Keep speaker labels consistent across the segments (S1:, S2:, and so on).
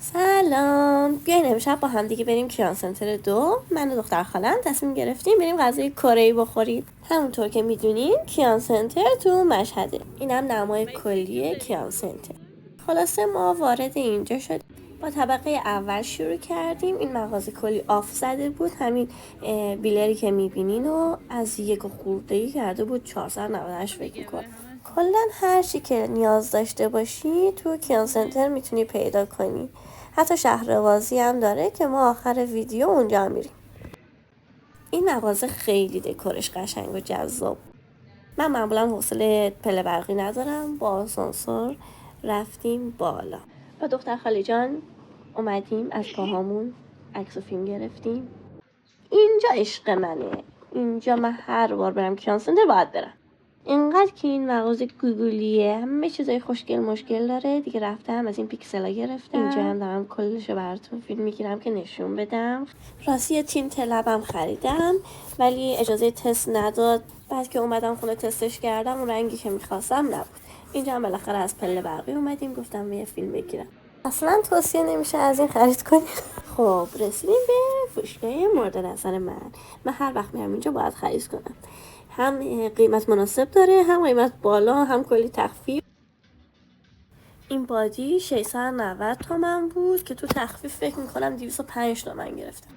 S1: سلام، بیاین امشب با هم دیگه بریم کیان سنتر 2. من و دختر خالم تصمیم گرفتیم بریم غذای کره‌ای بخوریم. همونطور که میدونین کیان سنتر تو مشهده. اینم نمای کلی کیان سنتر. خلاصه ما وارد اینجا شدیم. با طبقه اول شروع کردیم. این مغازه کلی آف زده بود. همین بیلری که میبینین و از 1 خورده‌ای کرده بود 498 فکر میکنم. کلا هر چی که نیاز داشته باشی تو کیان سنتر میتونی پیدا کنی. حتی شهربازی هم داره که ما آخر ویدیو اونجا میریم. این مغازه خیلی دکورش قشنگ و جذاب. من معمولا حوصله پله برقی ندارم، با آسانسور رفتیم بالا. با دختر خاله جان اومدیم از پاهامون عکس و فیلم گرفتیم. اینجا عشق منه. اینجا من هر بار برم کیان سنتر باید برم. اینقدر که این مغازه گوگلیه، همه چیزای خوشگل مشکل داره. دیگه رفتم از این پیکسلا گرفتم. اینجا هم دارم کلشو براتون فیلم میگیرم که نشون بدم. راستی تینت لبم خریدم ولی اجازه تست نداد. بعد که اومدم خونه تستش کردم اون رنگی که میخواستم نبود. اینجا هم بالاخره از پله برقی اومدیم، گفتم یه فیلم بگیرم. اصلا توصیه نمیشه از این خرید کنید. خب رسیدیم به فروشگاه مورد نظر من هر وقت میرم اینجا باید خرید کنم. هم قیمت مناسب داره، هم قیمت بالا، هم کلی تخفیف. این بادی 690 تومن بود که تو تخفیف فکر میکنم 205 تومن گرفتم.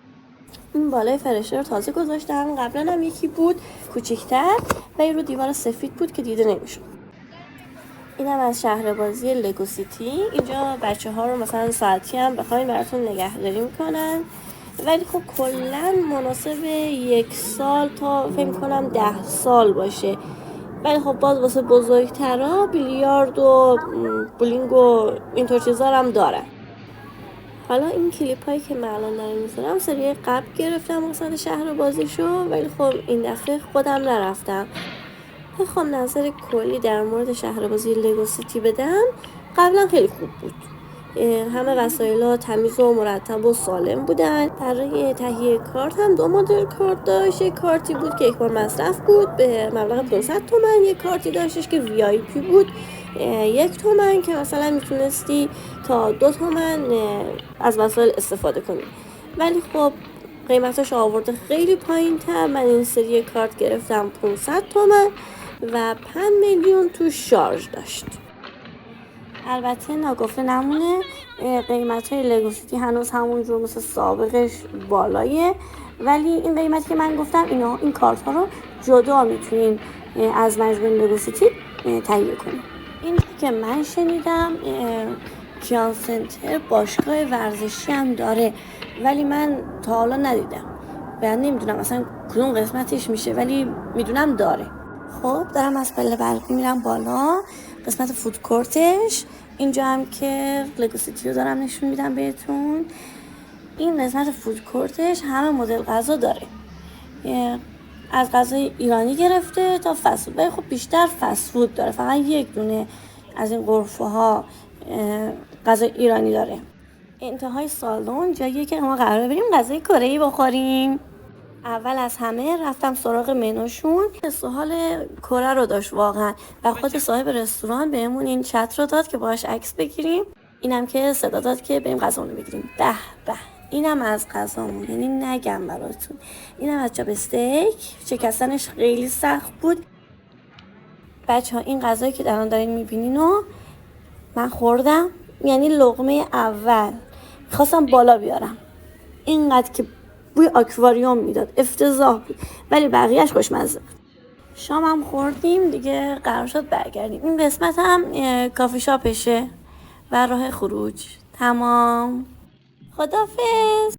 S1: این بالای فرشه رو تازه گذاشتم، قبلا هم یکی بود کوچیک‌تر و این رو دیوار سفید بود که دیده نمیشد. اینم از شهربازی لگو سیتی. اینجا بچه ها رو مثلا ساعتی هم بخواین براتون نگهداری میکنن، ولی خب کلا مناسب 1 سال تا فکر کنم 10 سال باشه. ولی خب باز واسه بزرگترا بیلیارد و بولینگ و اینطور چیزا هم داره. حالا این کلیپ هایی که من الان دارم میذارم سری قبل گرفتم واسه شهربازیشو، ولی خب این دفعه خودم نرفتم. بخوام نظر کلی در مورد شهربازی لگو سیتی بدم، قبلا خیلی خوب بود. همه وسایل‌ها تمیز و مرتب و سالم بودن. برای تهیه کارت هم 2 مدل کارت داشت. یک کارتی بود که 1 بار مصرف بود به مبلغ 500 تومن. یک کارتی داشتش که VIP بود 1 تومن که مثلا میتونستی تا 2 تومن از وسایل استفاده کنی. ولی خب قیمتش آورده خیلی پایین تر. من این سری کارت گرفتم 500 تومن و 5 میلیون تو شارژ داشت. البته ناگفته نمونه قیمت های لگو سیتی هنوز همونجور مثل سابقش بالایه، ولی این قیمتی که من گفتم این کارت ها رو جدا میتونین از مجموعه لگو سیتی تهیه کنین. این که من شنیدم کیان سنتر باشگاه ورزشی هم داره، ولی من تا حالا ندیدم و نمیدونم اصلا کدوم قسمتش میشه، ولی میدونم داره. خب دارم از پله برقی میرم بالا قسمت فود کورتش. اینجا هم که لگو سیتی رو دارم نشون میدم بهتون. این قسمت فود کورتش همه مدل غذا داره، از غذای ایرانی گرفته تا فست فود، ولی خب بیشتر فست فود داره. فقط 1 دونه از این غرفه ها غذای ایرانی داره. انتهای سالن جاییه که ما قراره بریم غذای کره‌ای بخوریم. اول از همه رفتم سراغ منوشون. سوال کره رو داشت واقعا و خود صاحب رستوران بهمون این چت رو داد که باهاش عکس بگیریم. اینم که صدا داد که بریم غذامون بگیریم. به به، اینم از غذامون، یعنی نگم براتون. اینم از چاپ استیک، شکستنش خیلی سخت بود. بچه ها این غذایی که الان دارین میبینین و من خوردم، یعنی لقمه اول میخواستم بالا بیارم، اینقدر که بوی آکواریوم میداد، افتضاح بود، ولی بقیهش خوشمزه بود. شام هم خوردیم دیگه، قرار شد برگردیم. این قسمت هم کافی شاپشه و راه خروج تمام. خداحافظ.